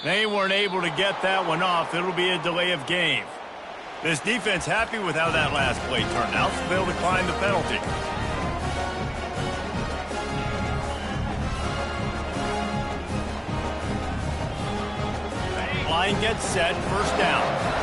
They weren't able to get that one off. It'll be a delay of game. This defense happy with how that last play turned out, so they'll decline the penalty. Line gets set, first down.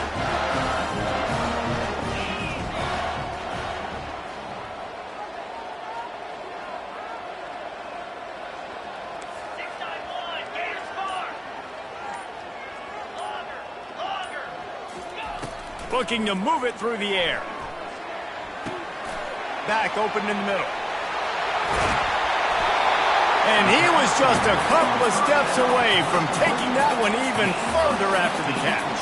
Looking to move it through the air. Back open in the middle. And he was just a couple of steps away from taking that one even further after the catch.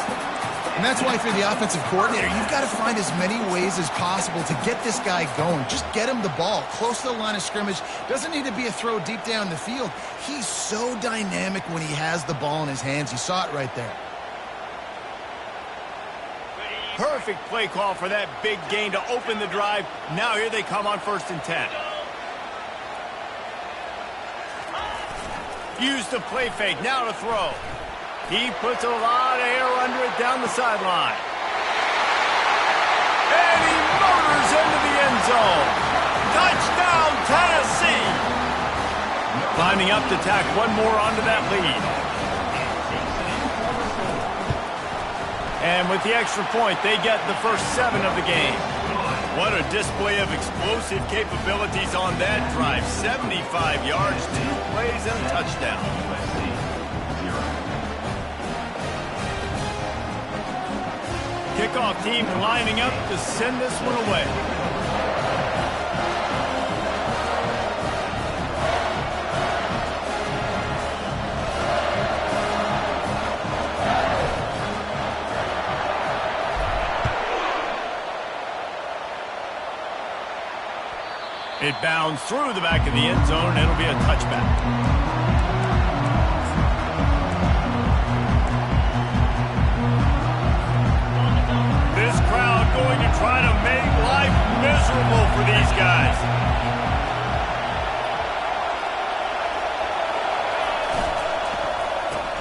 And that's why if you're the offensive coordinator, you've got to find as many ways as possible to get this guy going. Just get him the ball close to the line of scrimmage. Doesn't need to be a throw deep down the field. He's so dynamic when he has the ball in his hands. You saw it right there. Perfect play call for that big gain to open the drive. Now here they come on 1st and 10. Use the play fake, now to throw. He puts a lot of air under it down the sideline. And he motors into the end zone. Touchdown, Tennessee! Lining up to tack one more onto that lead. And with the extra point, they get the first 7 of the game. What a display of explosive capabilities on that drive. 75 yards, 2 plays, and a touchdown. Kickoff team lining up to send this one away. It bounds through the back of the end zone, and it'll be a touchback. This crowd going to try to make life miserable for these guys.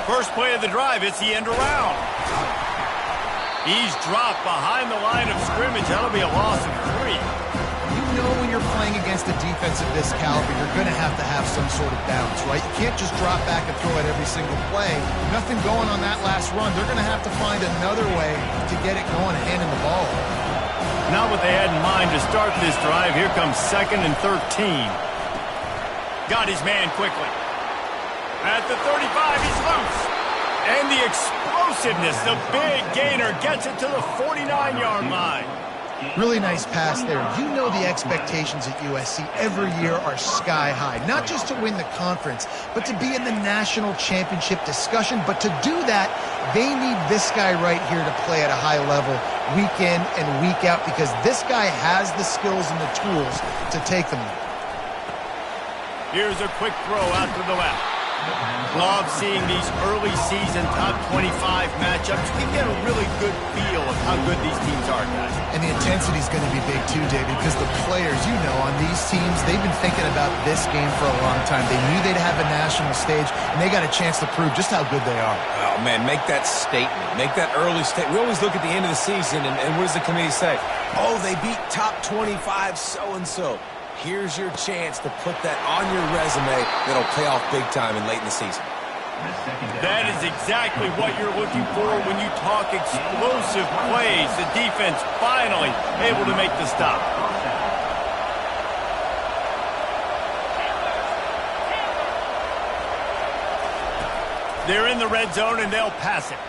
First play of the drive, it's the end around. He's dropped behind the line of scrimmage. That'll be a loss of 3. You know when you're playing against a defense of this caliber, you're going to have some sort of balance, right? You can't just drop back and throw it every single play. Nothing going on that last run. They're going to have to find another way to get it going and handing the ball. Not what they had in mind to start this drive. Here comes 2nd and 13. Got his man quickly. At the 35, he's loose. And the explosiveness, the big gainer gets it to the 49-yard line. Really nice pass there. You know the expectations at USC every year are sky high. Not just to win the conference, but to be in the national championship discussion. But to do that, they need this guy right here to play at a high level week in and week out, because this guy has the skills and the tools to take them there. Here's a quick throw out to the left. Love seeing these early season top 25 matchups. You can get a really good feel of how good these teams are, guys. And the intensity is going to be big too, David, because the players, you know, on these teams, they've been thinking about this game for a long time. They knew they'd have a national stage, and they got a chance to prove just how good they are. Oh, man, make that statement. Make that early statement. We always look at the end of the season, and what does the committee say? Oh, they beat top 25 so-and-so. Here's your chance to put that on your resume that'll pay off big time and late in the season. That is exactly what you're looking for when you talk explosive plays. The defense finally able to make the stop. They're in the red zone, and they'll pass it.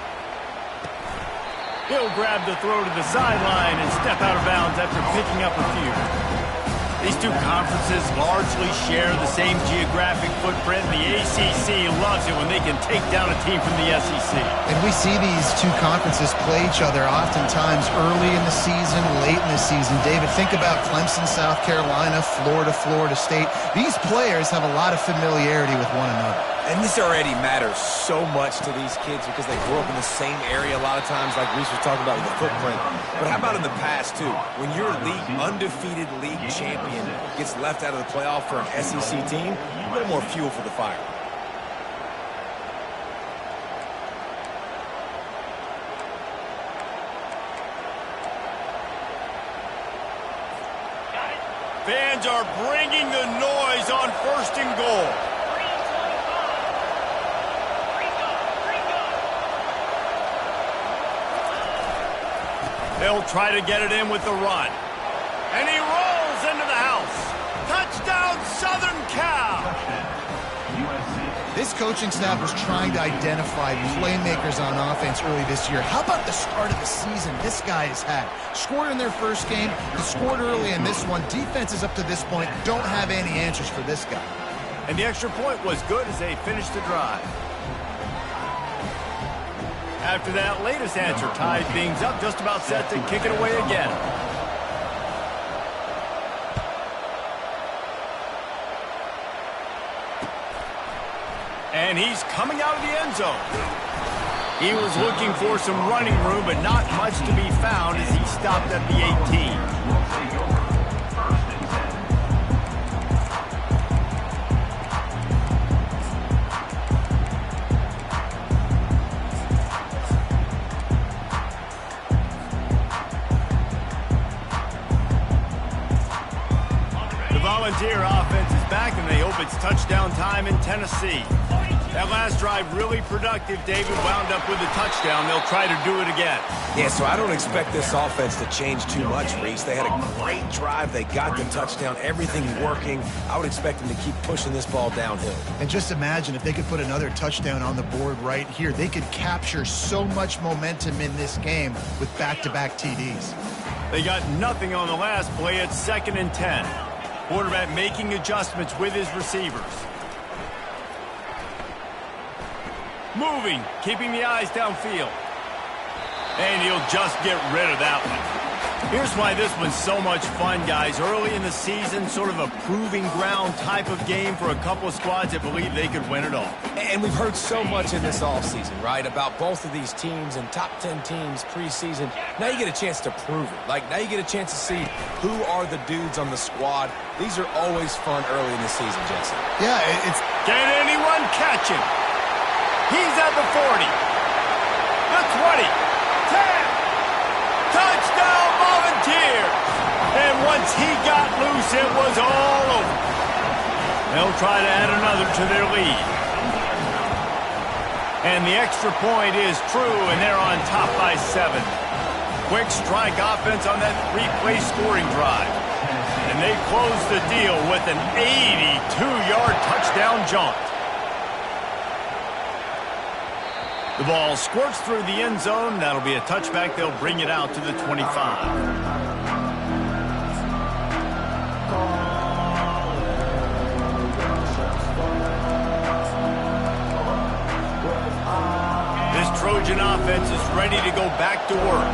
He'll grab the throw to the sideline and step out of bounds after picking up a few. These two conferences largely share the same geographic footprint. The ACC loves it when they can take down a team from the SEC. And we see these two conferences play each other oftentimes early in the season, late in the season. David, think about Clemson, South Carolina, Florida, Florida State. These players have a lot of familiarity with one another. And this already matters so much to these kids because they grew up in the same area a lot of times, like Reese was talking about with the footprint. But how about in the past, too? When your undefeated league champion gets left out of the playoff for an SEC team, a little more fuel for the fire. Fans are bringing the noise on 1st and goal. They'll try to get it in with the run. And he rolls into the house. Touchdown, Southern Cal! This coaching staff was trying to identify playmakers on offense early this year. How about the start of the season this guy has had? Scored in their first game, he scored early in this one. Defenses up to this point don't have any answers for this guy. And the extra point was good as they finished the drive. After that latest answer tied things up, just about set to kick it away again. And he's coming out of the end zone. He was looking for some running room, but not much to be found as he stopped at the 18. Volunteer offense is back, and they hope it's touchdown time in Tennessee. That last drive really productive. David wound up with a touchdown. They'll try to do it again. Yeah, so I don't expect this offense to change too much, Reese. They had a great drive. They got the touchdown. Everything working. I would expect them to keep pushing this ball downhill. And just imagine if they could put another touchdown on the board right here. They could capture so much momentum in this game with back-to-back TDs. They got nothing on the last play at 2nd and 10. Quarterback making adjustments with his receivers. Moving, keeping the eyes downfield. And he'll just get rid of that one. Here's why this one's so much fun, guys. Early in the season, sort of a proving ground type of game for a couple of squads that believe they could win it all. And we've heard so much in this offseason, right, about both of these teams and top 10 teams preseason. Now you get a chance to prove it. Like, now you get a chance to see who are the dudes on the squad. These are always fun early in the season, Jesse. Yeah, it's... Can anyone catch him? He's at the 40. The 20. 10. Touchdown, Volunteers! And once he got loose, it was all over. They'll try to add another to their lead. And the extra point is true, and they're on top by 7. Quick strike offense on that 3-play scoring drive. And they close the deal with an 82-yard touchdown jaunt. The ball squirts through the end zone. That'll be a touchback. They'll bring it out to the 25. Trojan offense is ready to go back to work.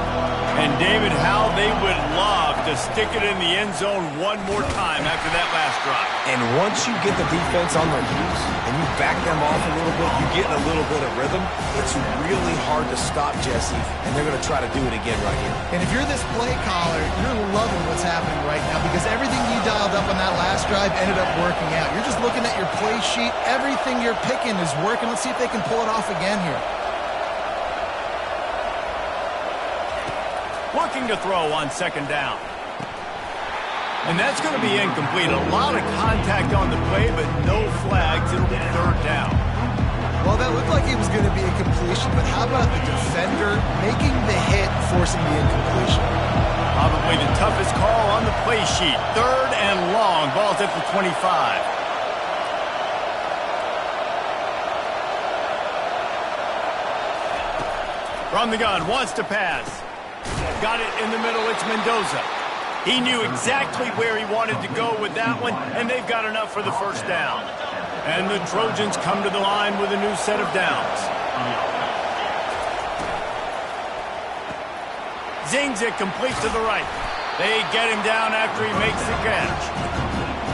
And David, how they would love to stick it in the end zone one more time after that last drive. And once you get the defense on their heels and you back them off a little bit, you get a little bit of rhythm, it's really hard to stop, Jesse, and they're going to try to do it again right here. And if you're this play caller, you're loving what's happening right now because everything you dialed up on that last drive ended up working out. You're just looking at your play sheet. Everything you're picking is working. Let's see if they can pull it off again here. Looking to throw on 2nd down. And that's going to be incomplete. A lot of contact on the play, but no flags. It'll be 3rd down. Well, that looked like it was going to be a completion, but how about the defender making the hit, forcing the incompletion? Probably the toughest call on the play sheet. 3rd and long. Ball's at the 25. From the gun, wants to pass. Got it in the middle, it's Mendoza. He knew exactly where he wanted to go with that one, and they've got enough for the 1st down. And the Trojans come to the line with a new set of downs. Zings it complete to the right. They get him down after he makes the catch.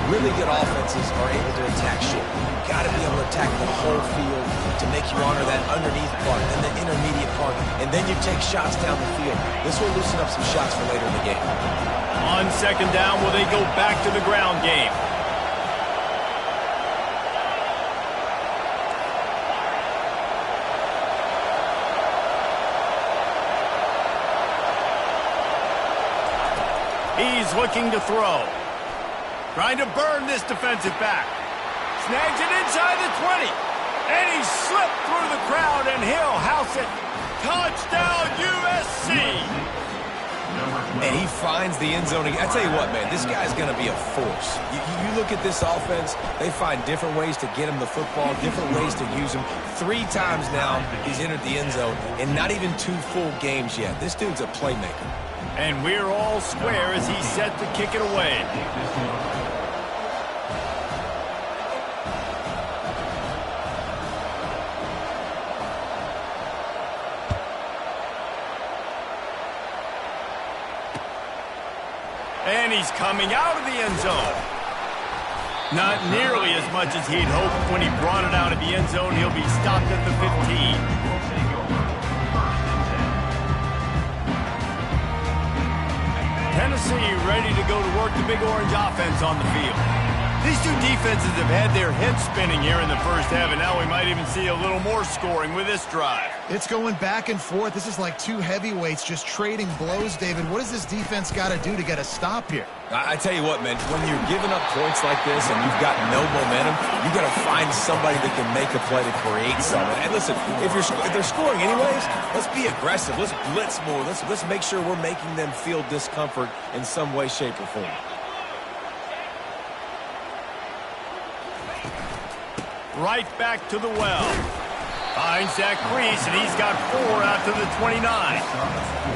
Really good offenses are able to attack shit. You've got to be able to attack the whole field to make you honor that underneath part and the intermediate part, and then you take shots down the field. This will loosen up some shots for later in the game. On 2nd down, will they go back to the ground game? He's looking to throw. Trying to burn this defensive back. Snags it inside the 20. And he slipped through the crowd, and he'll house it. Touchdown, USC! And he finds the end zone again. I tell you what, man, this guy's going to be a force. You look at this offense, they find different ways to get him the football, different ways to use him. 3 times now he's entered the end zone, and not even 2 full games yet. This dude's a playmaker. And we're all square as he's set to kick it away. And he's coming out of the end zone. Not nearly as much as he'd hoped when he brought it out of the end zone. He'll be stopped at the 15. Tennessee ready to go to work the Big Orange offense on the field. These two defenses have had their heads spinning here in the first half, and now we might even see a little more scoring with this drive. It's going back and forth. This is like 2 heavyweights just trading blows, David. What does this defense got to do to get a stop here? I tell you what, man, when you're giving up points like this and you've got no momentum, you got to find somebody that can make a play to create something. And listen, if they're scoring anyways, let's be aggressive. Let's blitz more. Let's make sure we're making them feel discomfort in some way, shape, or form. Right back to the well. Finds that crease, and he's got 4 out to the 29.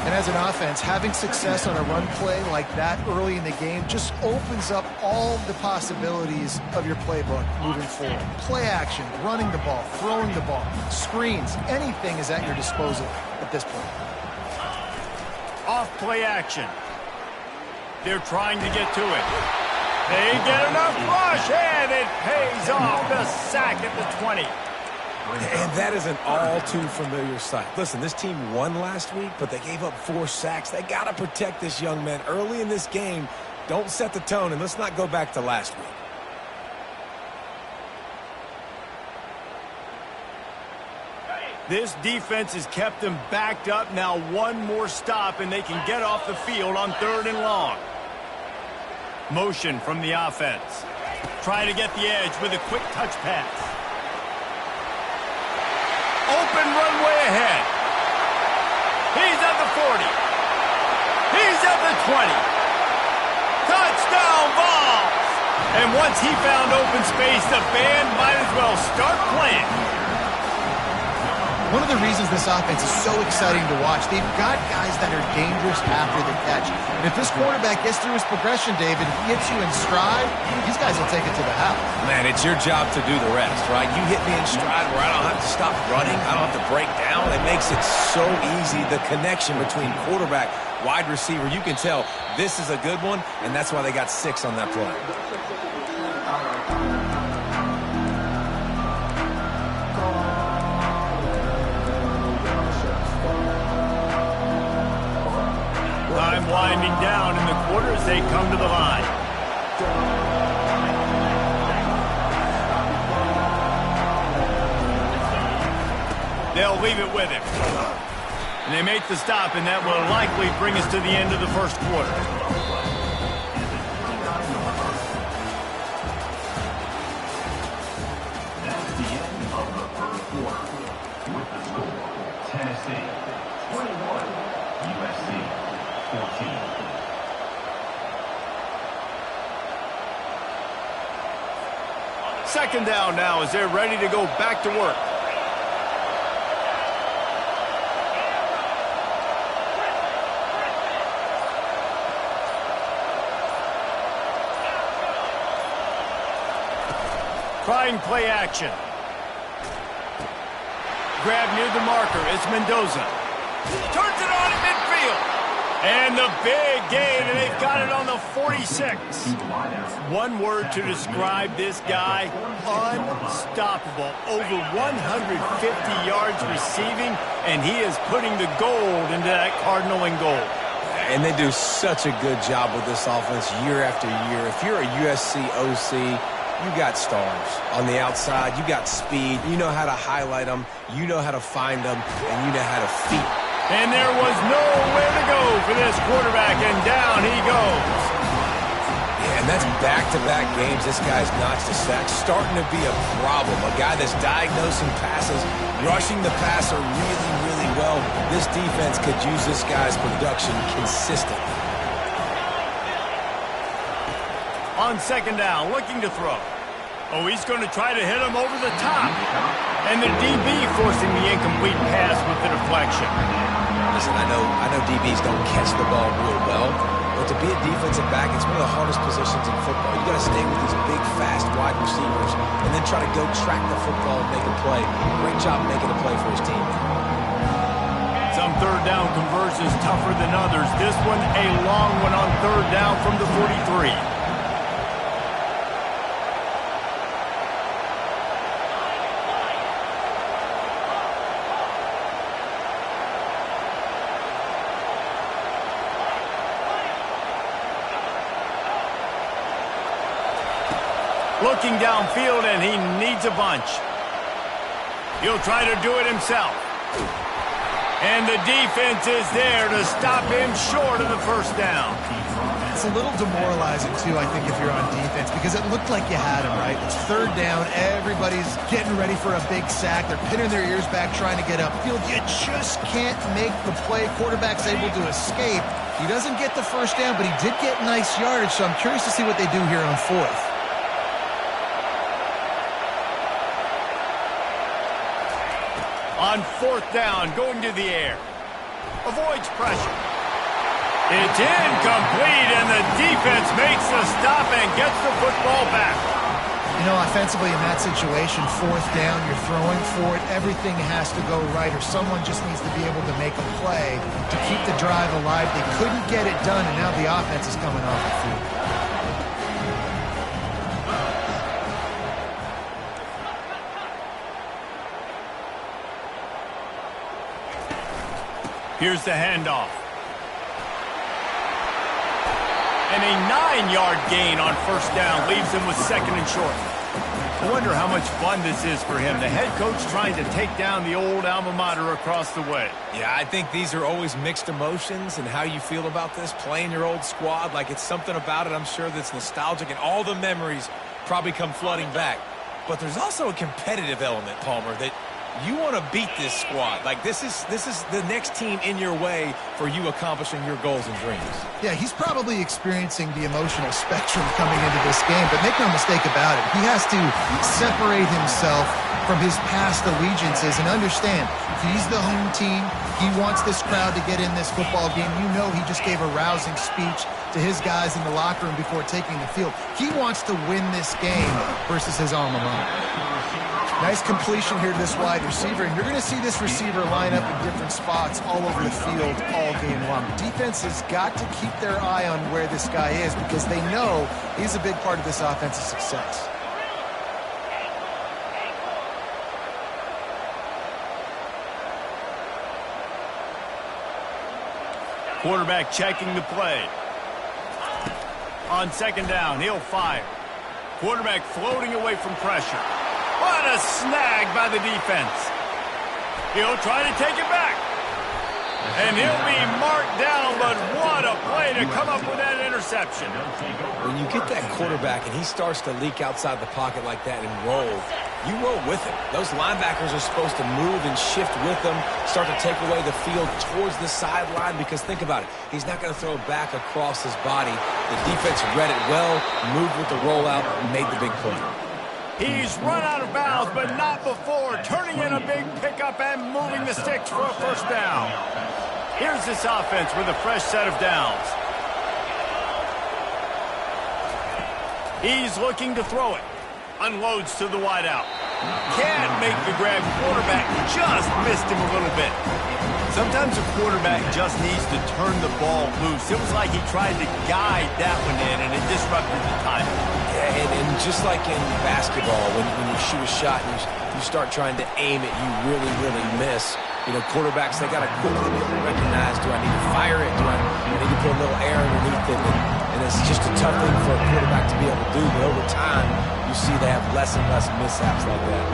And as an offense, having success on a run play like that early in the game just opens up all the possibilities of your playbook moving forward. Play action, running the ball, throwing the ball, screens, anything is at your disposal at this point. Off play action. They're trying to get to it. They get enough rush, and it pays off. The sack at the 20. And that is an all-too-familiar sight. Listen, this team won last week, but they gave up 4 sacks. They got to protect this young man early in this game. Don't set the tone, and let's not go back to last week. This defense has kept them backed up. Now 1 more stop, and they can get off the field on 3rd and long. Motion from the offense. Trying to get the edge with a quick touch pass. Open runway ahead. He's at the 40. He's at the 20. Touchdown Vols! And once he found open space, the band might as well start playing. One of the reasons this offense is so exciting to watch, they've got guys that are dangerous after the catch. And if this quarterback gets through his progression, David, he hits you in stride, these guys will take it to the house. Man, it's your job to do the rest, right? You hit me in stride where I don't have to stop running. I don't have to break down. It makes it so easy. The connection between quarterback, wide receiver, you can tell this is a good one, and that's why they got 6 on that play. Time winding down in the quarter as they come to the line. They'll leave it with him. And they make the stop, and that will likely bring us to the end of the first quarter. That's the end of the first quarter. With the score, Tennessee 21, USC 14. Second down now as they're ready to go back to work. Trying play action. Grab near the marker. It's Mendoza. Turns it on at midfield. And the big gain, and they've got it on the 46. One word to describe this guy, unstoppable. Over 150 yards receiving, and he is putting the gold into that Cardinal and gold. And they do such a good job with this offense year after year. If you're a USC OC, you got stars. On the outside, you got speed. You know how to highlight them. You know how to find them. And you know how to feed. And there was nowhere to go for this quarterback, and down he goes. Yeah, And that's back-to-back games this guy's notched a sack. Starting to be a problem. A guy that's diagnosing passes, rushing the passer really, really well. This defense could use this guy's production consistently. On second down, looking to throw. Oh, he's going to try to hit him over the top. And the DB forcing the incomplete pass with the deflection. Listen, I know DBs don't catch the ball real well, but to be a defensive back, it's one of the hardest positions in football. You got to stay with these big, fast, wide receivers and then try to go track the football and make a play. Great job making a play for his team. Some third down conversions tougher than others. This one a long one on third down from the 43. Looking downfield, and he needs a bunch. He'll try to do it himself. And the defense is there to stop him short of the first down. It's a little demoralizing, too, I think, if you're on defense, because it looked like you had him, right? It's third down. Everybody's getting ready for a big sack. They're pinning their ears back, trying to get upfield. You just can't make the play. Quarterback's able to escape. He doesn't get the first down, but he did get nice yardage, so I'm curious to see what they do here on fourth. On fourth down, going to the air. Avoids pressure. It's incomplete, and the defense makes the stop and gets the football back. You know, offensively in that situation, fourth down, you're throwing for it. Everything has to go right, or someone just needs to be able to make a play to keep the drive alive. They couldn't get it done, and now the offense is coming off the field. Here's the handoff. And a 9-yard gain on first down leaves him with second and short. I wonder how much fun this is for him. The head coach trying to take down the old alma mater across the way. Yeah, I think these are always mixed emotions and how you feel about this, playing your old squad. Like, it's something about it, I'm sure, that's nostalgic, and all the memories probably come flooding back. But there's also a competitive element, Palmer, that you want to beat this squad. Like, this is the next team in your way for you accomplishing your goals and dreams. Yeah, he's probably experiencing the emotional spectrum coming into this game, but make no mistake about it. He has to separate himself from his past allegiances and understand he's the home team. He wants this crowd to get in this football game. You know, he just gave a rousing speech to his guys in the locker room before taking the field. He wants to win this game versus his alma mater. Nice completion here to this wide receiver, and you're going to see this receiver line up in different spots all over the field all game long. Defense has got to keep their eye on where this guy is because they know he's a big part of this offensive success. Quarterback checking the play. On second down, he'll fire. Quarterback floating away from pressure. What a snag by the defense. He'll try to take it back. And he'll be marked down, but what a play to come up with that interception. When you get that quarterback and he starts to leak outside the pocket like that and roll, you roll with him. Those linebackers are supposed to move and shift with him, start to take away the field towards the sideline because think about it. He's not going to throw it back across his body. The defense read it well, moved with the rollout, and made the big play. He's run out of bounds, but not before turning in a big pickup and moving the sticks for a first down. Here's this offense with a fresh set of downs. He's looking to throw it. Unloads to the wideout. Can't make the grab. Quarterback just missed him a little bit. Sometimes a quarterback just needs to turn the ball loose. It was like he tried to guide that one in, and it disrupted the timing. Yeah, and just like in basketball, when you shoot a shot and you start trying to aim it, you really, really miss. You know, quarterbacks, they got to quickly be able to recognize, do I need to fire it? Do I need to put a little air underneath it? And it's just a tough thing for a quarterback to be able to do. But over time, you see they have less and less mishaps like that.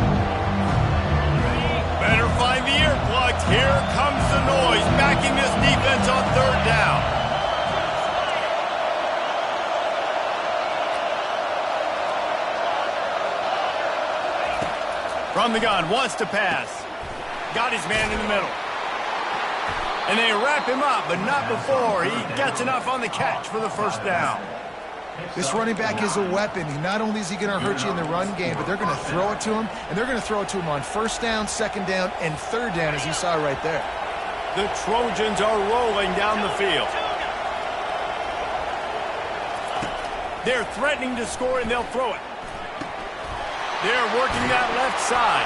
Better find the earplugs. Here comes the noise, backing this defense on third down. From the gun, wants to pass. Got his man in the middle. And they wrap him up, but not before he gets enough on the catch for the first down. This running back is a weapon. Not only is he going to hurt you in the run game, but they're going to throw it to him, and they're going to throw it to him on first down, second down, and third down, as you saw right there. The Trojans are rolling down the field. They're threatening to score, and they'll throw it. They're working that left side.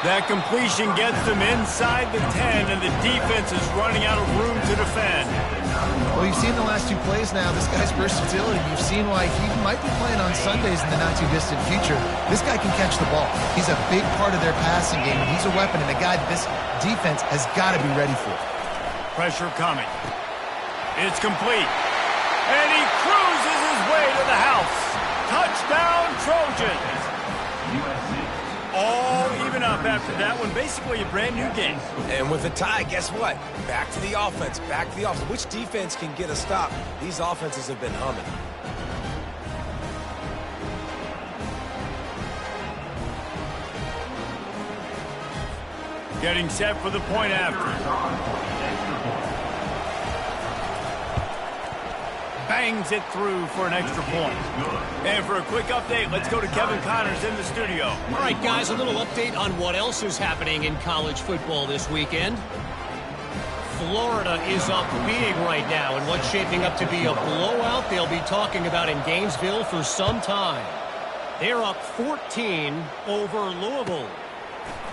That completion gets them inside the 10, and the defense is running out of room to defend. Well, you've seen the last two plays now. This guy's versatility. You've seen why he might be playing on Sundays in the not-too-distant future. This guy can catch the ball. He's a big part of their passing game, and he's a weapon and a guy that this defense has got to be ready for. Pressure coming. It's complete. And he cruises his way to the house. Touchdown, Trojans. All even up after that one. Basically a brand new game. And with a tie, guess what? Back to the offense. Back to the offense. Which defense can get a stop? These offenses have been humming. Getting set for the point after. Bangs it through for an extra point. And for a quick update, let's go to Kevin Connors in the studio. All right, guys, a little update on what else is happening in college football this weekend. Florida is up big right now in what's shaping up to be a blowout they'll be talking about in Gainesville for some time. They're up 14 over Louisville.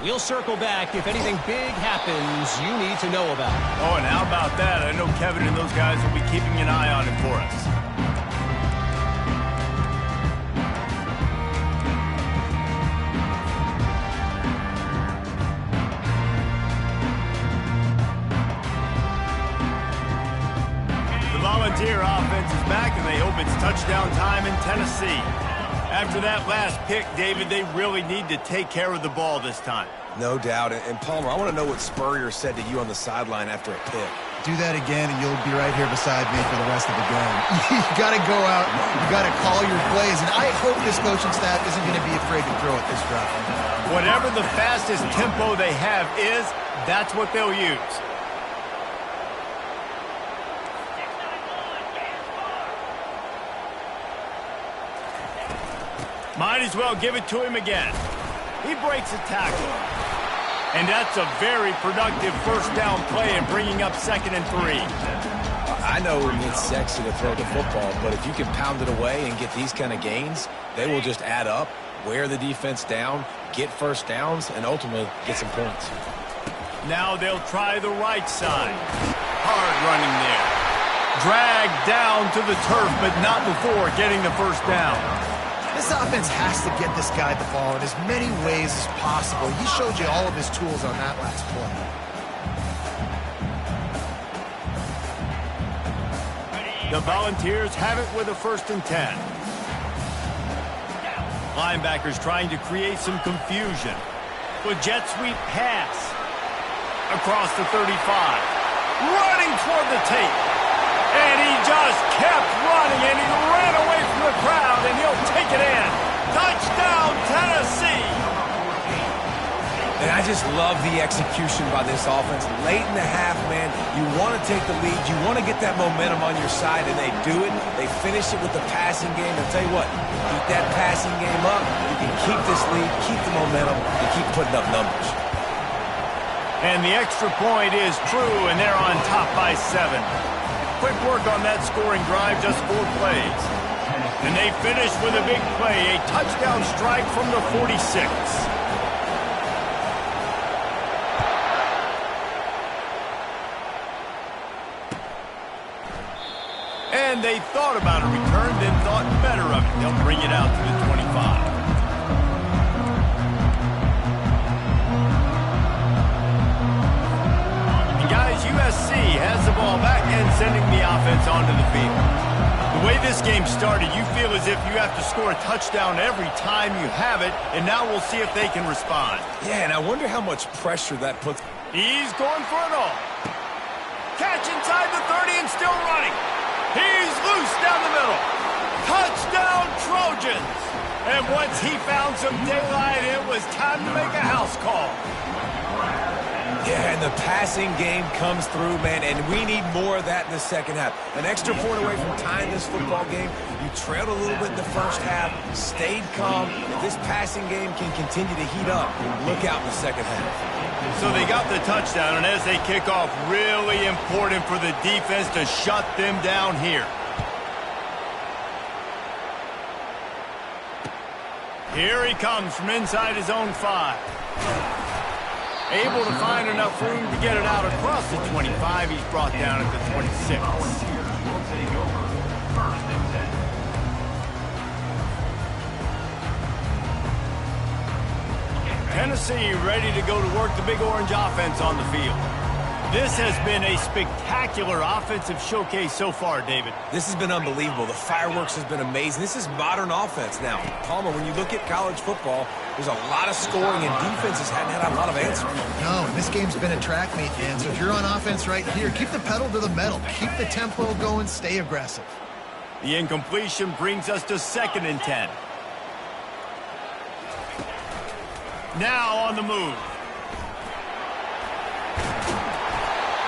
We'll circle back if anything big happens you need to know about. Oh, and how about that? I know Kevin and those guys will be keeping an eye on it for us. The Volunteer offense is back, and they hope it's touchdown time in Tennessee. After that last pick, David, they really need to take care of the ball this time. No doubt. And Palmer, I want to know what Spurrier said to you on the sideline after a pick. Do that again, and you'll be right here beside me for the rest of the game. You got to go out. You got to call your plays, and I hope this coaching staff isn't going to be afraid to throw it this drive. Whatever the fastest tempo they have is, that's what they'll use. Might as well give it to him again. He breaks a tackle. And that's a very productive first down play and bringing up 2nd and 3. I know it's sexy to throw the football, but if you can pound it away and get these kind of gains, they will just add up, wear the defense down, get first downs, and ultimately get some points. Now they'll try the right side. Hard running there. Dragged down to the turf, but not before getting the first down. This offense has to get this guy the ball in as many ways as possible. He showed you all of his tools on that last play. The Volunteers have it with a 1st and 10. Linebackers trying to create some confusion. With jet sweep pass. Across the 35. Running toward the tape. And he just kept running, and he ran away from the crowd, and he'll take it in. Touchdown, Tennessee! And I just love the execution by this offense. Late in the half, man, you want to take the lead. You want to get that momentum on your side, and they do it. They finish it with the passing game. I'll tell you what, keep that passing game up. You can keep this lead, keep the momentum, and keep putting up numbers. And the extra point is true, and they're on top by 7. Quick work on that scoring drive, just 4 plays. And they finish with a big play, a touchdown strike from the 46. And they thought about a return, then thought better of it. They'll bring it out to the 25. USC has the ball back and sending the offense onto the field. The way this game started, you feel as if you have to score a touchdown every time you have it, and now we'll see if they can respond. Yeah, and I wonder how much pressure that puts. He's going for it all. Catch inside the 30 and still running. He's loose down the middle. Touchdown, Trojans! And once he found some daylight, it was time to make a house call. Yeah, and the passing game comes through, man, and we need more of that in the second half. An extra point away from tying this football game. You trailed a little bit in the first half, stayed calm. If this passing game can continue to heat up, look out in the second half. So they got the touchdown, and as they kick off, really important for the defense to shut them down here. Here he comes from inside his own 5. Able to find enough room to get it out across the 25. He's brought down at the 26. Tennessee ready to go to work the Big Orange offense on the field. This has been a spectacular offensive showcase so far, David. This has been unbelievable. The fireworks has been amazing. This is modern offense now. Palmer, when you look at college football, there's a lot of scoring, and defenses hadn't had a lot of answers. No, and this game's been a track meet, man. So if you're on offense right here, keep the pedal to the metal. Keep the tempo going. Stay aggressive. The incompletion brings us to 2nd and 10. Now on the move.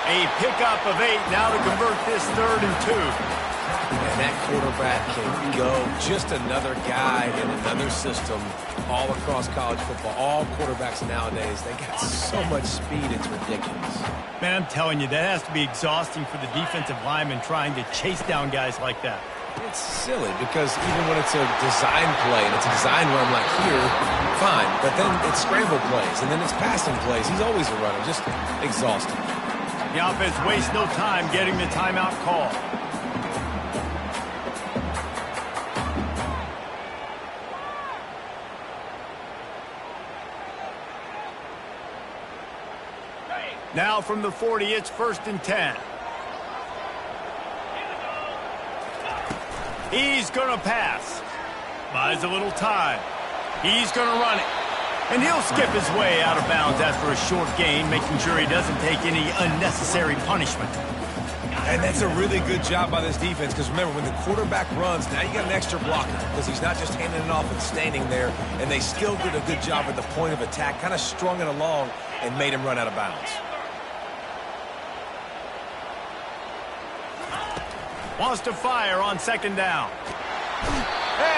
A pickup of 8 now to convert this 3rd and 2. And that quarterback can go. Just another guy in another system all across college football. All quarterbacks nowadays, they got so much speed, it's ridiculous. Man, I'm telling you, that has to be exhausting for the defensive lineman trying to chase down guys like that. It's silly because even when it's a design play and it's a design run like here, fine. But then it's scramble plays and then it's passing plays. He's always a runner, just exhausting. The offense wastes no time getting the timeout call. Now from the 40, it's 1st and 10. He's going to pass. Buys a little time. He's going to run it. And he'll skip his way out of bounds after a short gain, making sure he doesn't take any unnecessary punishment. And that's a really good job by this defense because remember, when the quarterback runs, now you got an extra blocker because he's not just handing it off and standing there. And they still did a good job at the point of attack, kind of strung it along and made him run out of bounds. Wants to fire on 2nd down.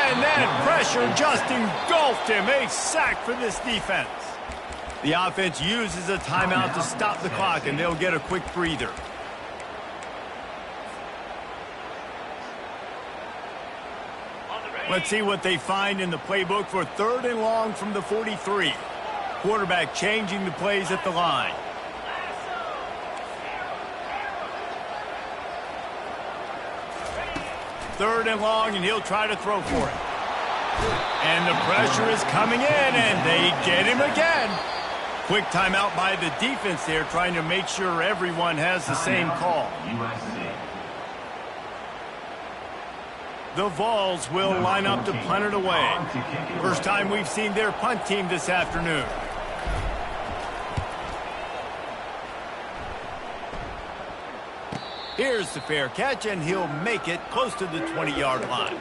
And that pressure just engulfed him. A sack for this defense. The offense uses a timeout to stop the clock, and they'll get a quick breather. Let's see what they find in the playbook for 3rd and long from the 43. Quarterback changing the plays at the line. Third and long, and he'll try to throw for it. And the pressure is coming in, and they get him again. Quick timeout by the defense there, trying to make sure everyone has the same call. The Vols will line up to punt it away. First time we've seen their punt team this afternoon. Here's the fair catch, and he'll make it close to the 20-yard line.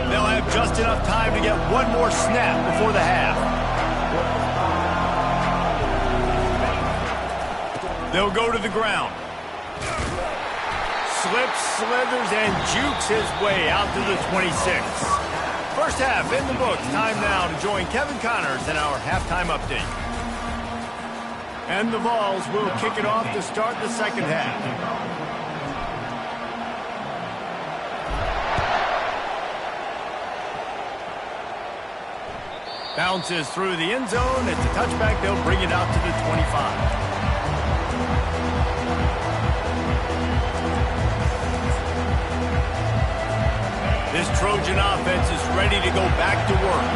They'll have just enough time to get one more snap before the half. They'll go to the ground. Slips, slithers, and jukes his way out to the 26. First half in the books. Time now to join Kevin Connors in our halftime update. And the Vols will kick it off to start the second half. Bounces through the end zone. It's a touchback. They'll bring it out to the 25. This Trojan offense is ready to go back to work.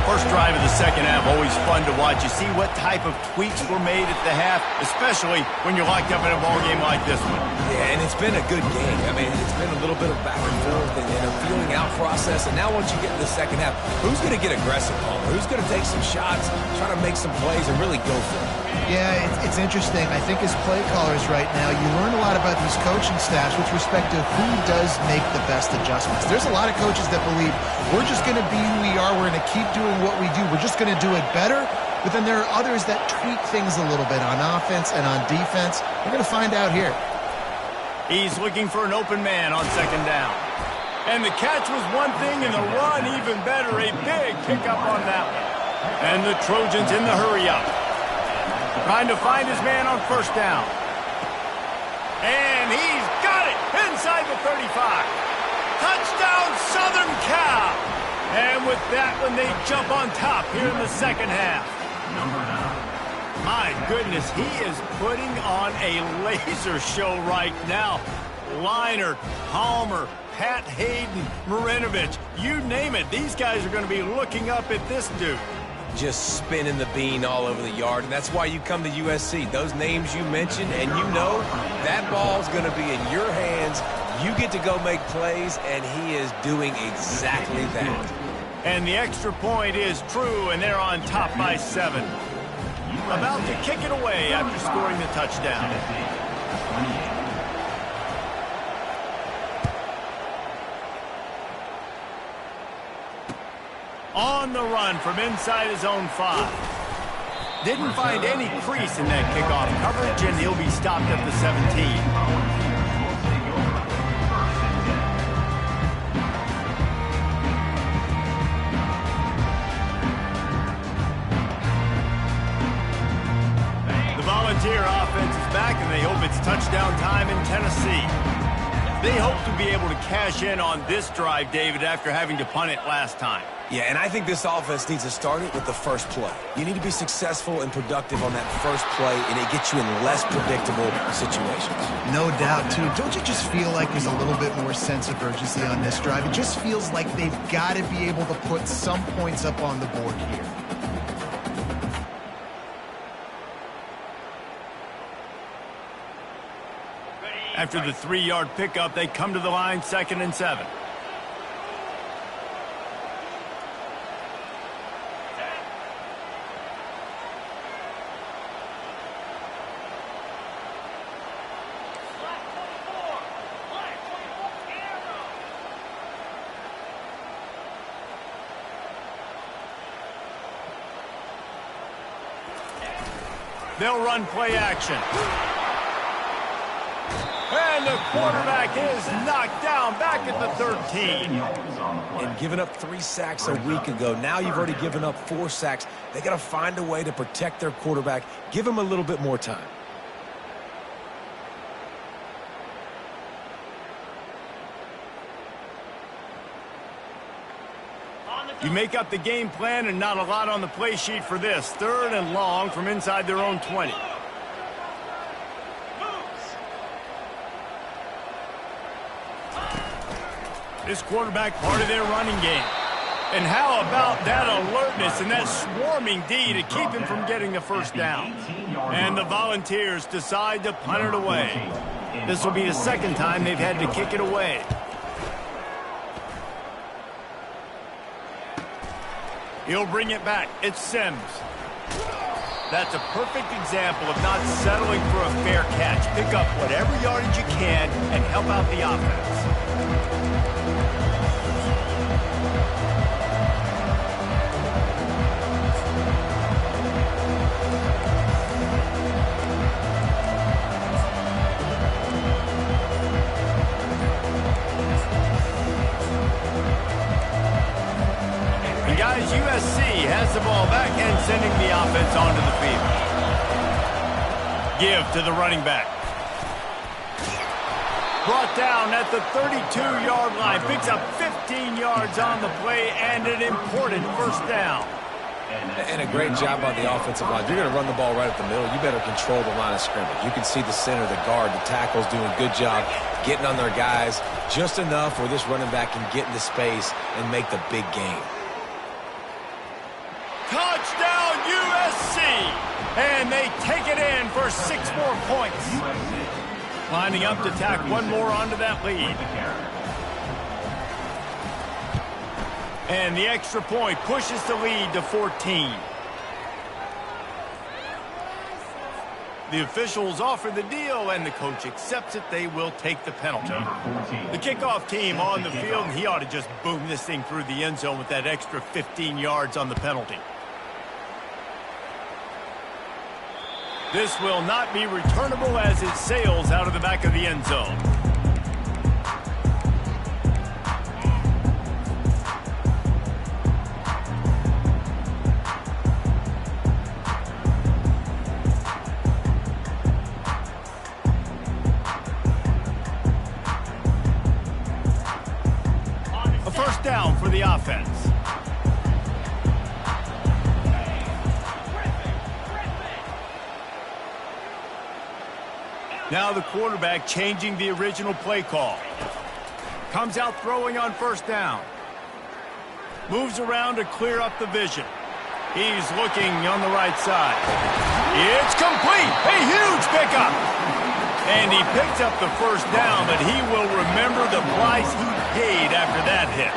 First drive of the second half, always fun to watch. You see what type of tweaks were made at the half, especially when you're locked up in a ball game like this one. Yeah, and it's been a good game. I mean, it's been a little bit of back and forth and a feeling out process. And now once you get in the second half, who's going to get aggressive, Palmer? Who's going to take some shots, try to make some plays, and really go for it? Yeah, it's interesting. I think as play callers right now, you learn a lot about these coaching staffs with respect to who does make the best adjustments. There's a lot of coaches that believe we're just going to be who we are. We're going to keep doing what we do. We're just going to do it better. But then there are others that tweak things a little bit on offense and on defense. We're going to find out here. He's looking for an open man on second down. And the catch was one thing, and the run even better. A big pickup on that one. And the Trojans in the hurry-up. Trying to find his man on first down. And he's got it inside the 35. Touchdown, Southern Cal. And with that one, they jump on top here in the second half. My goodness, he is putting on a laser show right now. Leinart, Palmer, Pat Hayden, Marinovich, you name it. These guys are going to be looking up at this dude. Just spinning the bean all over the yard, and that's why you come to USC. Those names you mentioned, and you know that ball's going to be in your hands. You get to go make plays, and he is doing exactly that. And the extra point is true, and they're on top by 7. About to kick it away after scoring the touchdown. On the run from inside his own 5. Didn't find any crease in that kickoff coverage, and he'll be stopped at the 17. The Volunteer offense is back, and they hope it's touchdown time in Tennessee. They hope to be able to cash in on this drive, David, after having to punt it last time. Yeah, and I think this offense needs to start it with the first play. You need to be successful and productive on that first play, and it gets you in less predictable situations. No doubt, too. Don't you just feel like there's a little bit more sense of urgency on this drive? It just feels like they've got to be able to put some points up on the board here. After the 3-yard pickup, they come to the line, 2nd and 7. They'll run play action. And the quarterback is knocked down back at the 13. And giving up 3 sacks a week ago, now you've already given up 4 sacks. They got to find a way to protect their quarterback. Give him a little bit more time. You make up the game plan and not a lot on the play sheet for this. 3rd and long from inside their own 20. This quarterback part of their running game. And how about that alertness and that swarming D to keep him from getting the first down? And the Volunteers decide to punt it away. This will be the 2nd time they've had to kick it away. He'll bring it back. It's Sims. That's a perfect example of not settling for a fair catch. Pick up whatever yardage you can and help out the offense. Guys, USC has the ball back and sending the offense onto the field. Give to the running back. Brought down at the 32-yard line. Picks up 15 yards on the play and an important first down. And a great job by the offensive line. You're going to run the ball right up the middle. You better control the line of scrimmage. You can see the center, the guard, the tackles doing a good job getting on their guys just enough where this running back can get into space and make the big game. Touchdown, USC! And they take it in for 6 more points. Lining up to tack one more onto that lead. And the extra point pushes the lead to 14. The officials offer the deal, and the coach accepts it. They will take the penalty. The kickoff team on the field, and he ought to just boom this thing through the end zone with that extra 15 yards on the penalty. This will not be returnable as it sails out of the back of the end zone. A first down for the offense. Now the quarterback changing the original play call. Comes out throwing on first down. Moves around to clear up the vision. He's looking on the right side. It's complete. A huge pickup. And he picked up the first down, but he will remember the price he paid after that hit.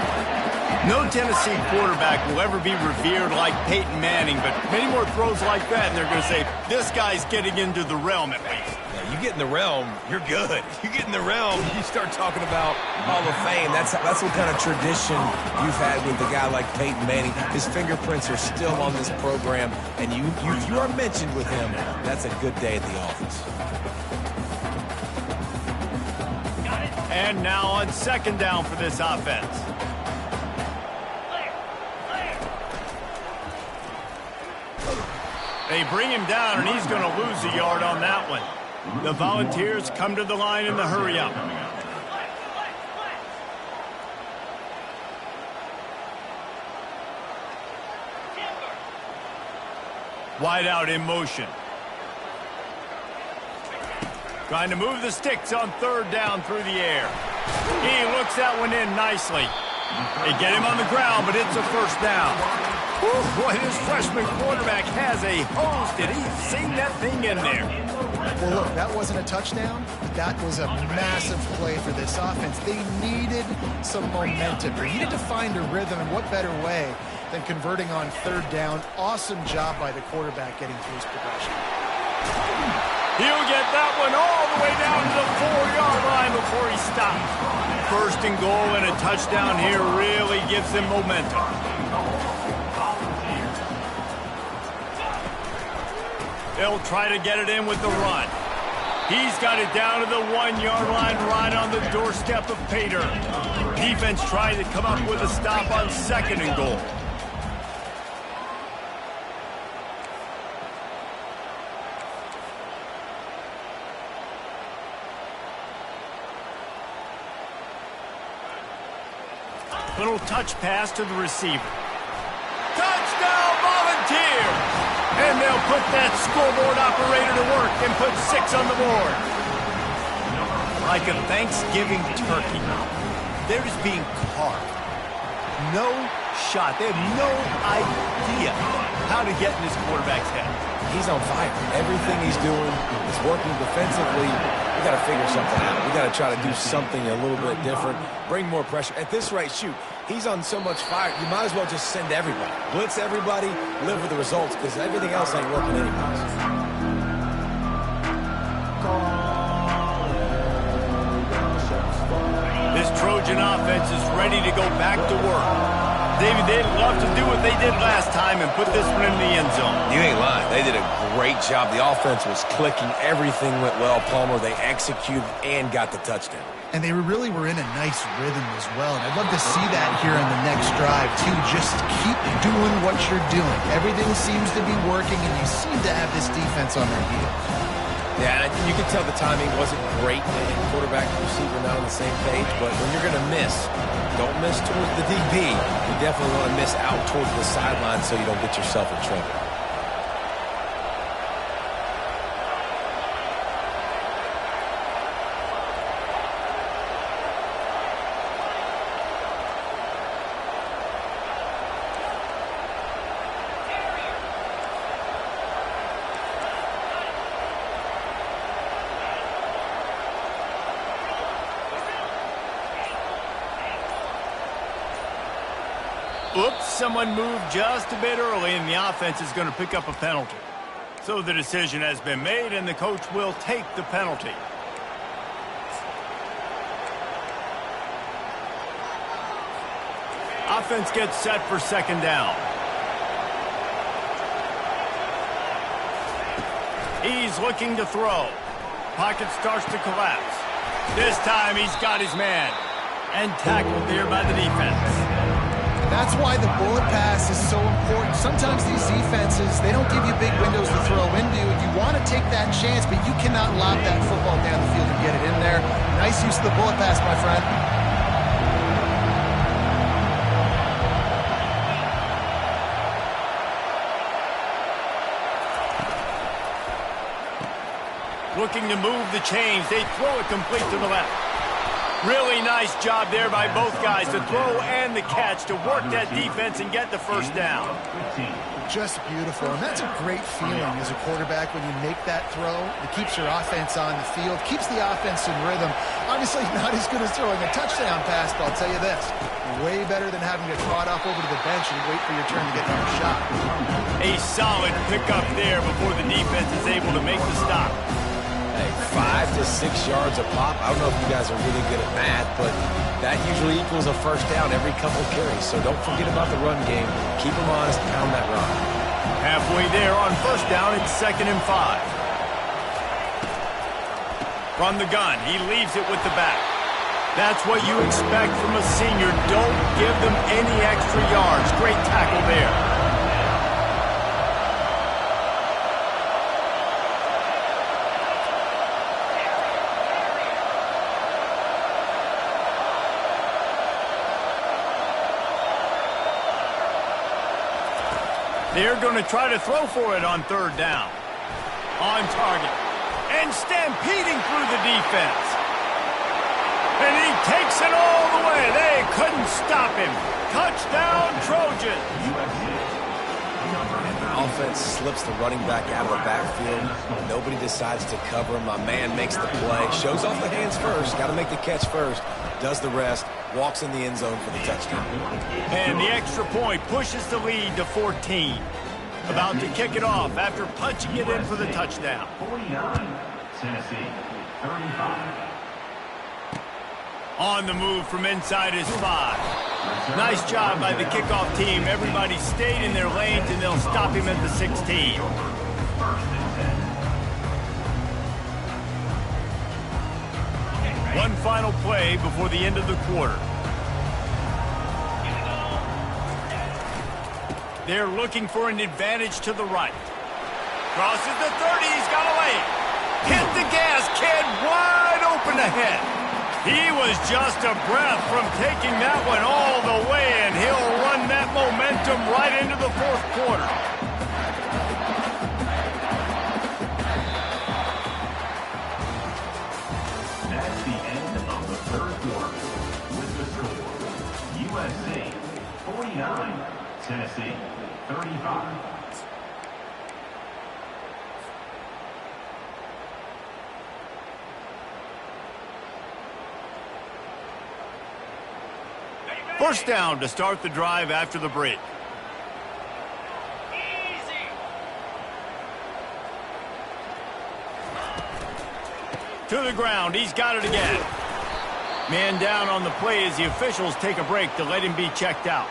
No Tennessee quarterback will ever be revered like Peyton Manning, but many more throws like that, and they're going to say, this guy's getting into the realm at least. You get in the realm, you're good. You get in the realm, you start talking about Hall of Fame. That's what kind of tradition you've had with a guy like Peyton Manning. His fingerprints are still on this program, and you are mentioned with him. That's a good day at the office. And now on second down for this offense. They bring him down, and he's going to lose a yard on that one. The Volunteers come to the line in the hurry-up. Wide out in motion. Trying to move the sticks on third down through the air. He looks that one in nicely. They get him on the ground, but it's a first down. Whew, boy, this freshman quarterback has a hose. Did he sing that thing in there? Well, look, that wasn't a touchdown. That was a massive play for this offense. They needed some momentum. They needed to find a rhythm, and what better way than converting on third down. Awesome job by the quarterback getting through his progression. He'll get that one all the way down to the 4-yard line before he stops. First and goal and a touchdown here really gives them momentum. They'll try to get it in with the run. He's got it down to the 1-yard line right on the doorstep of Pater. Defense trying to come up with a stop on second and goal. Little touch pass to the receiver. Touchdown, Volunteers! And they'll put that scoreboard operator to work and put 6 on the board. Like a Thanksgiving turkey, they're just being carved. No shot. They have no idea how to get in this quarterback's head. He's on fire. Everything he's doing is working defensively. We got to figure something out. We got to try to do something a little bit different. Bring more pressure. At this rate, shoot, he's on so much fire, you might as well just send everybody. Blitz everybody, live with the results, because everything else ain't working anyways. This Trojan offense is ready to go back to work. David, they'd love to do what they did last time and put this one in the end zone. You ain't lying. They did a great job. The offense was clicking. Everything went well, Palmer. They executed and got the touchdown. And they really were in a nice rhythm as well. And I'd love to see that here on the next drive, too. Just keep doing what you're doing. Everything seems to be working, and you seem to have this defense on their heels. Yeah, and you can tell the timing wasn't great. Quarterback and receiver not on the same page. But when you're going to miss, don't miss towards the DB. You definitely want to miss out towards the sideline so you don't get yourself in trouble. Oops, someone moved just a bit early, and the offense is going to pick up a penalty. So the decision has been made, and the coach will take the penalty. Offense gets set for second down. He's looking to throw. Pocket starts to collapse. This time he's got his man. And tackled there by the defense. That's why the bullet pass is so important. Sometimes these defenses, they don't give you big windows to throw into, and you want to take that chance, but you cannot lob that football down the field and get it in there. Nice use of the bullet pass, my friend. Looking to move the chains. They throw it complete to the left. Really nice job there by both guys to throw and the catch to work that defense and get the first down. Just beautiful, and that's a great feeling as a quarterback when you make that throw. It keeps your offense on the field, keeps the offense in rhythm. Obviously not as good as throwing a touchdown pass, but I'll tell you this, way better than having to trot off over to the bench and wait for your turn to get another shot. A solid pickup there before the defense is able to make the stop. Hey, 5 to 6 yards a pop. I don't know if you guys are really good at math, but that usually equals a first down every couple carries. So don't forget about the run game. Keep them honest, pound that rock. Halfway there on first down, it's 2nd and 5. From the gun, he leaves it with the back. That's what you expect from a senior. Don't give them any extra yards. Great tackle there. They're going to try to throw for it on 3rd down. On target. And stampeding through the defense. And he takes it all the way. They couldn't stop him. Touchdown, Trojans. Offense slips the running back out of the backfield. Nobody decides to cover him. My man makes the play. Shows off the hands first. Got to make the catch first. Does the rest. Walks in the end zone for the touchdown. And the extra point pushes the lead to 14. About to kick it off after punching it in for the touchdown. 49, Tennessee, 35. On the move from inside his 5. Nice job by the kickoff team. Everybody stayed in their lanes, and they'll stop him at the 16. One final play before the end of the quarter. They're looking for an advantage to the right. Crosses the 30. He's got a lane. Hit the gas, kid. Wide open ahead. He was just a breath from taking that one all the way, and he'll run that momentum right into the 4th quarter. That's the end of the 3rd quarter. With the score, USC 49, Tennessee 35. First down to start the drive after the break. To the ground. He's got it again. Man down on the play as the officials take a break to let him be checked out.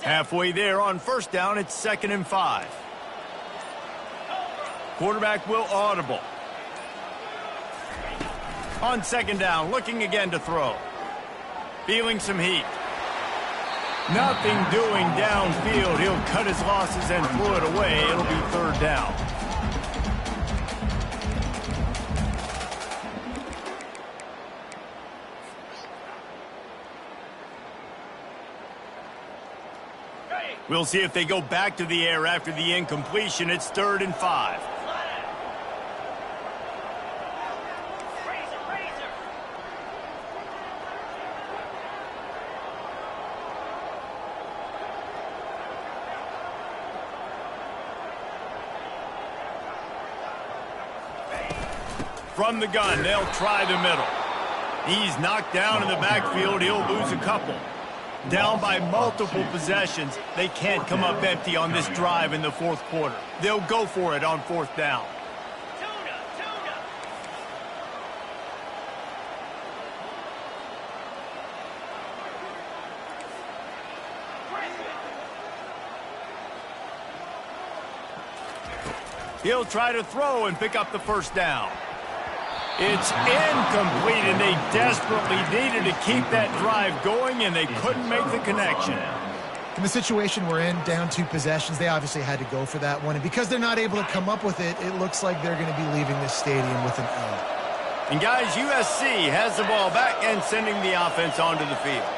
Halfway there on first down, it's 2nd and 5. Quarterback will audible. On 2nd down, looking again to throw. Feeling some heat. Nothing doing downfield. He'll cut his losses and throw it away. It'll be 3rd down. We'll see if they go back to the air after the incompletion. It's 3rd and 5. From the gun, they'll try the middle. He's knocked down in the backfield. He'll lose a couple. Down by multiple possessions, they can't come up empty on this drive in the 4th quarter. They'll go for it on 4th down. He'll try to throw and pick up the 1st down. It's incomplete, and they desperately needed to keep that drive going, and they couldn't make the connection. In the situation we're in, down 2 possessions, they obviously had to go for that one. And because they're not able to come up with it, it looks like they're going to be leaving this stadium with an L. And guys, USC has the ball back and sending the offense onto the field.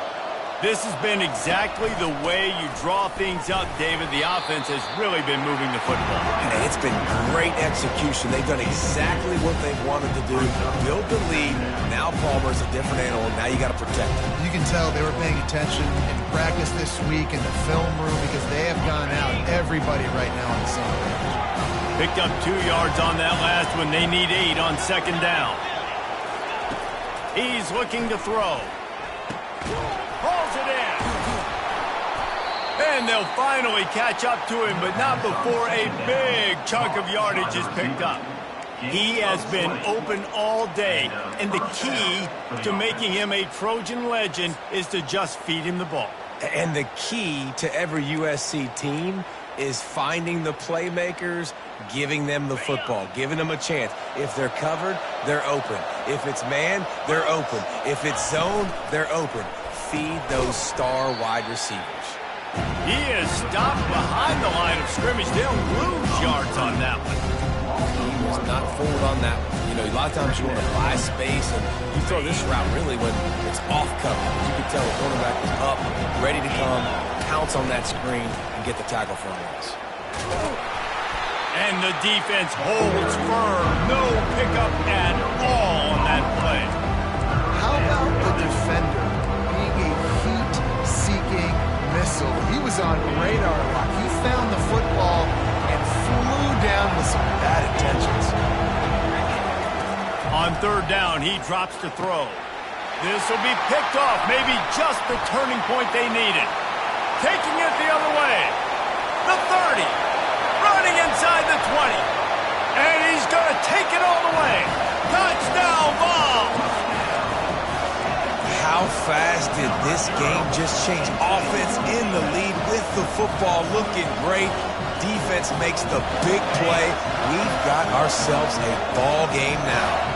This has been exactly the way you draw things up, David. The offense has really been moving the football. And it's been great execution. They've done exactly what they've wanted to do. Build the lead. Now Palmer's a different animal. Now you got to protect him. You can tell they were paying attention in practice this week in the film room because they have gone out, everybody right now on the same page. Picked up 2 yards on that last one. They need 8 on 2nd down. He's looking to throw. Pulls it in. And they'll finally catch up to him, but not before a big chunk of yardage is picked up. He has been open all day, and the key to making him a Trojan legend is to just feed him the ball. And the key to every USC team is finding the playmakers, giving them the football, giving them a chance. If they're covered, they're open. If it's man, they're open. If it's zone, they're open. Feed those star wide receivers. He is stopped behind the line of scrimmage. They'll lose yards on that one. He was not fooled on that one. You know, a lot of times you want to buy space, and you throw this route really when it's off coverage. You can tell the cornerback is up, ready to come, pounce on that screen, and get the tackle for a loss. And the defense holds firm. No pickup at all on that play. How about the defender being a heat-seeking missile? He was on radar lock. He found the football and flew down with some bad intentions. On 3rd down, he drops to throw. This will be picked off. Maybe just the turning point they needed. Taking it the other way. The 30. Running inside the 20. And he's going to take it all the way. Touchdown ball. How fast did this game just change? Offense in the lead with the football looking great. Defense makes the big play. We've got ourselves a ball game now.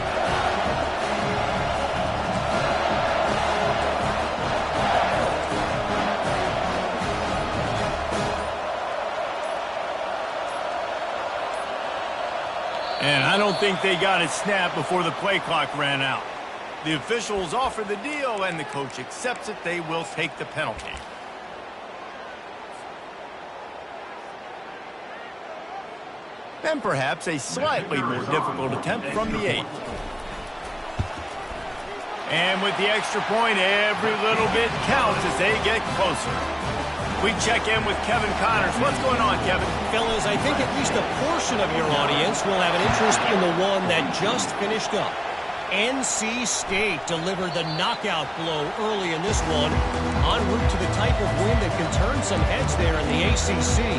And I don't think they got it snapped before the play clock ran out. The officials offer the deal, and the coach accepts it. They will take the penalty. And perhaps a slightly more difficult attempt from the 8. And with the extra point, every little bit counts as they get closer. We check in with Kevin Connors. What's going on, Kevin? Fellas, I think at least a portion of your audience will have an interest in the one that just finished up. NC State delivered the knockout blow early in this one, en route to the type of win that can turn some heads there in the ACC.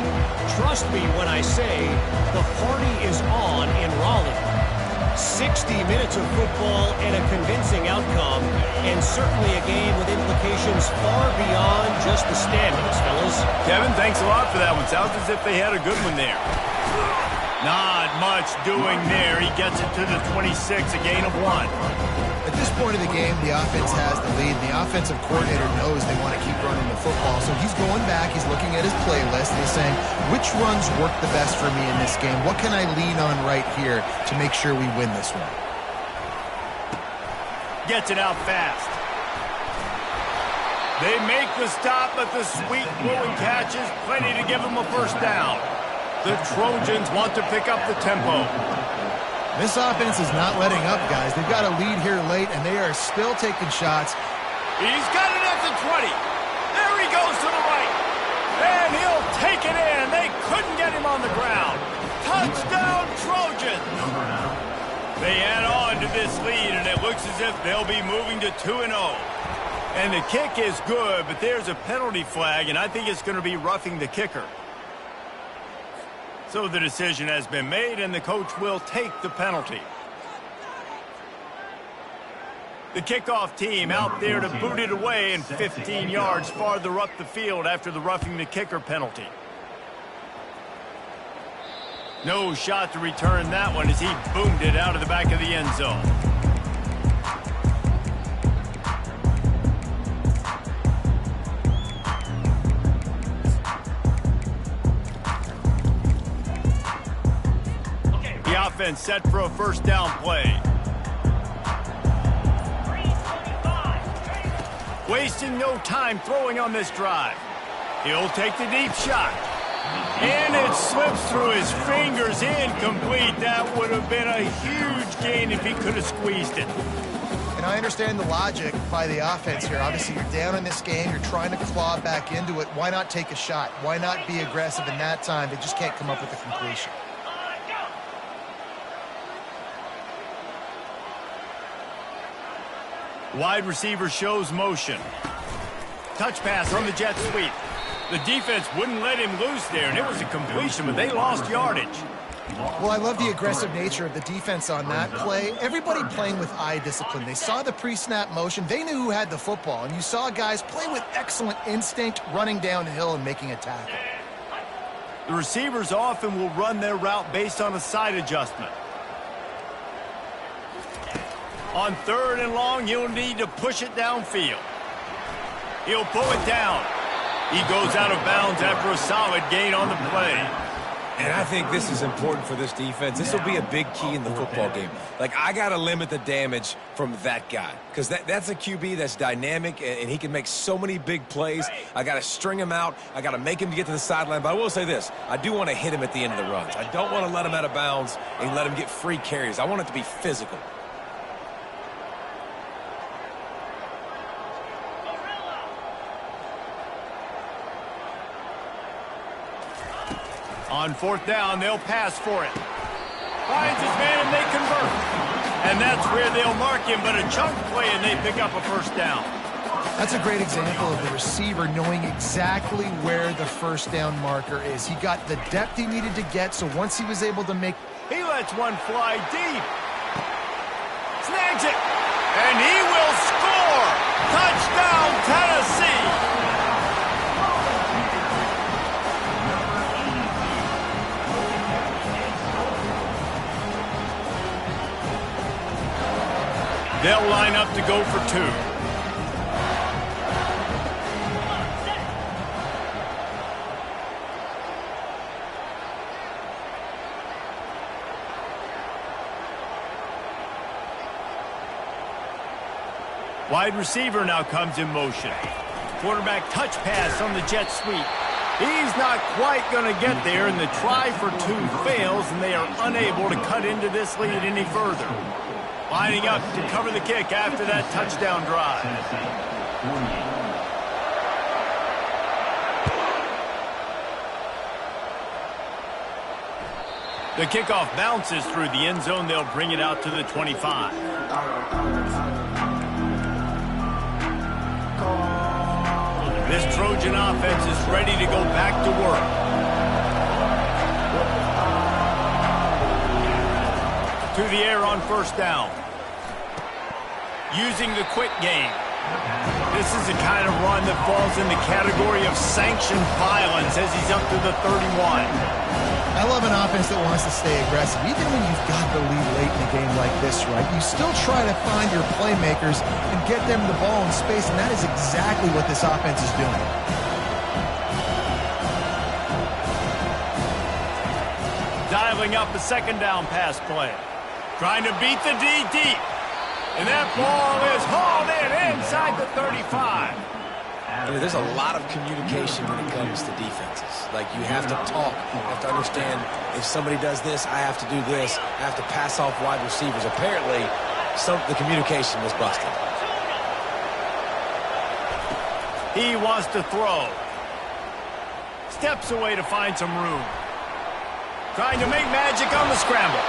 Trust me when I say the party is on in Raleigh. 60 minutes of football and a convincing outcome, and certainly a game with implications far beyond just the standings, fellas. Kevin, thanks a lot for that one. Sounds as if they had a good one there. Not much doing there. He gets it to the 26, a gain of 1. At this point of the game, the offense has the lead. The offensive coordinator knows they want to keep running the football, so he's going back, he's looking at his playlist, and he's saying, which runs work the best for me in this game? What can I lean on right here to make sure we win this one? Gets it out fast. They make the stop, but the sweet blowing catch is plenty to give them a first down. The Trojans want to pick up the tempo. This offense is not letting up, guys. They've got a lead here late, and they are still taking shots. He's got it at the 20. There he goes to the right. And he'll take it in. They couldn't get him on the ground. Touchdown, Trojans. They add on to this lead, and it looks as if they'll be moving to 2-0. And the kick is good, but there's a penalty flag, and I think it's going to be roughing the kicker. So the decision has been made, and the coach will take the penalty. The kickoff team out there to boot it away and 15 yards farther up the field after the roughing the kicker penalty. No shot to return that one as he boomed it out of the back of the end zone. The offense set for a first down play. Wasting no time throwing on this drive. He'll take the deep shot. And it slips through his fingers, incomplete. That would have been a huge gain if he could have squeezed it. And I understand the logic by the offense here. Obviously, you're down in this game. You're trying to claw back into it. Why not take a shot? Why not be aggressive in that time? They just can't come up with a completion. Wide receiver shows motion. Touch pass on the jet sweep. The defense wouldn't let him loose there, and it was a completion, but they lost yardage. Well, I love the aggressive nature of the defense on that play. Everybody playing with eye discipline. They saw the pre-snap motion. They knew who had the football, and you saw guys play with excellent instinct, running downhill and making a tackle. The receivers often will run their route based on a side adjustment. On 3rd and long, you'll need to push it downfield. He'll pull it down. He goes out of bounds after a solid gain on the play. And I think this is important for this defense. This will be a big key in the football game. Like, I got to limit the damage from that guy because that's a QB that's dynamic, and he can make so many big plays. I got to string him out. I got to make him get to the sideline. But I will say this. I do want to hit him at the end of the runs. I don't want to let him out of bounds and let him get free carries. I want it to be physical. On 4th down, they'll pass for it. Finds his man, and they convert. And that's where they'll mark him, but a chunk play, and they pick up a first down. That's a great example of the receiver knowing exactly where the first down marker is. He got the depth he needed to get, so once he was able to make... He lets one fly deep. Snags it. And he will score. Touchdown, Tennessee. They'll line up to go for 2. Wide receiver now comes in motion. Quarterback touch pass on the jet sweep. He's not quite going to get there, and the try for 2 fails, and they are unable to cut into this lead any further. Lining up to cover the kick after that touchdown drive. The kickoff bounces through the end zone. They'll bring it out to the 25. This Trojan offense is ready to go back to work. To the air on first down. Using the quick game. This is the kind of run that falls in the category of sanctioned violence as he's up to the 31. I love an offense that wants to stay aggressive. Even when you've got the lead late in a game like this, right, you still try to find your playmakers and get them the ball in space, and that is exactly what this offense is doing. Dialing up a second down pass play. Trying to beat the D deep. And that ball is hauled in inside the 35. You know, there's a lot of communication when it comes to defenses. Like, you have to talk. You have to understand if somebody does this, I have to do this. I have to pass off wide receivers. Apparently, the communication was busted. He wants to throw. Steps away to find some room. Trying to make magic on the scramble.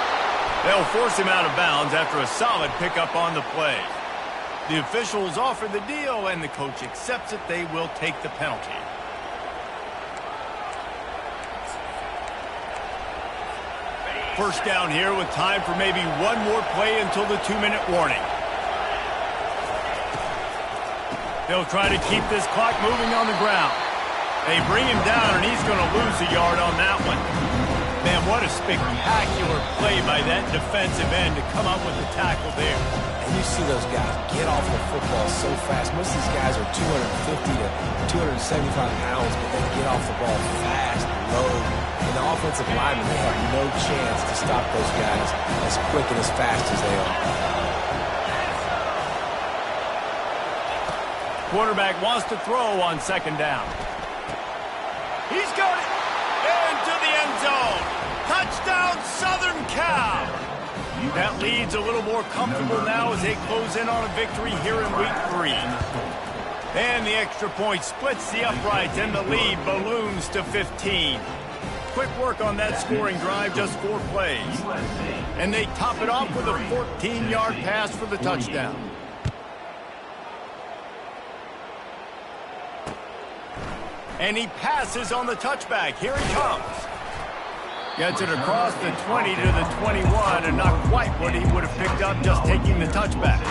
They'll force him out of bounds after a solid pickup on the play. The officials offer the deal, and the coach accepts it. They will take the penalty. First down here with time for maybe one more play until the 2-minute warning. They'll try to keep this clock moving on the ground. They bring him down, and he's going to lose a yard on that one. Man, what a spectacular play by that defensive end to come up with the tackle there. And you see those guys get off the football so fast. Most of these guys are 250 to 275 pounds, but they get off the ball fast, low. And the offensive linemen, they have no chance to stop those guys as quick and as fast as they are. Quarterback wants to throw on second down. He's got it into the end zone. Touchdown, Southern Cal. That lead's a little more comfortable now as they close in on a victory here in week 3. And the extra point splits the uprights, and the lead balloons to 15. Quick work on that scoring drive, just 4 plays. And they top it off with a 14-yard pass for the touchdown. And he passes on the touchback. Here he comes. Gets it across the 20 to the 21, and not quite what he would have picked up just taking the touchback.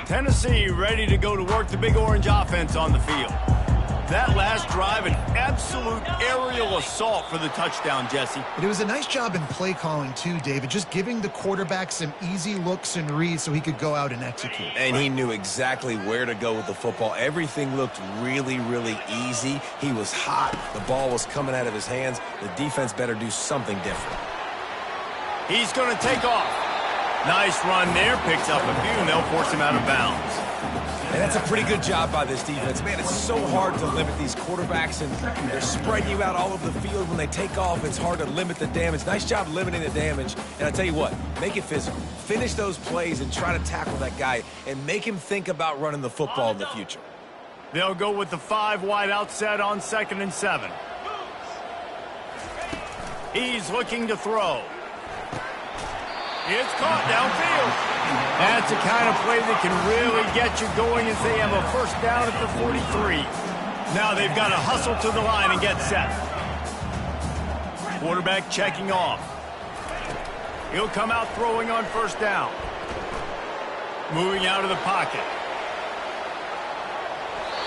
Tennessee ready to go to work the Big Orange offense on the field. That last drive, an absolute aerial assault for the touchdown, Jesse. It was a nice job in play calling, too, David, just giving the quarterback some easy looks and reads so he could go out and execute. And he knew exactly where to go with the football. Everything looked really, really easy. He was hot. The ball was coming out of his hands. The defense better do something different. He's going to take off. Nice run there. Picks up a few, and they'll force him out of bounds. And that's a pretty good job by this defense. Man, it's so hard to limit these quarterbacks, and they're spreading you out all over the field. When they take off, it's hard to limit the damage. Nice job limiting the damage. And I tell you what, make it physical. Finish those plays and try to tackle that guy and make him think about running the football in the future. They'll go with the 5 wide out set on 2nd and 7. He's looking to throw. It's caught downfield. That's the kind of play that can really get you going as they have a first down at the 43. Now they've got to hustle to the line and get set. Quarterback checking off. He'll come out throwing on first down. Moving out of the pocket.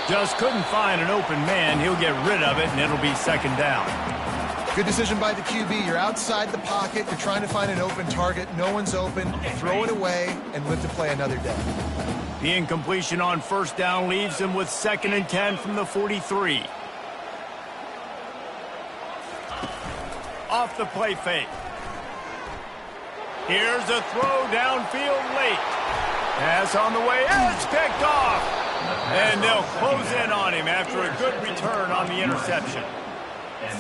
Just couldn't find an open man. He'll get rid of it, and it'll be 2nd down. Good decision by the QB. You're outside the pocket. You're trying to find an open target. No one's open. Throw it away and live to play another day. The incompletion on first down leaves him with 2nd and 10 from the 43. Off the play fake. Here's a throw downfield late. Pass on the way. It's picked off. And they'll close in on him after a good return on the interception.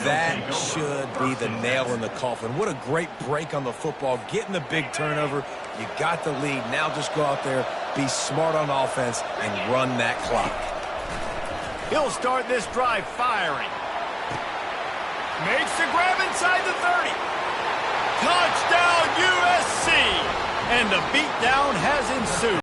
That should be the nail in the coffin. What a great break on the football. Getting the big turnover. You got the lead. Now just go out there, be smart on offense, and run that clock. He'll start this drive firing. Makes the grab inside the 30. Touchdown USC! And the beatdown has ensued.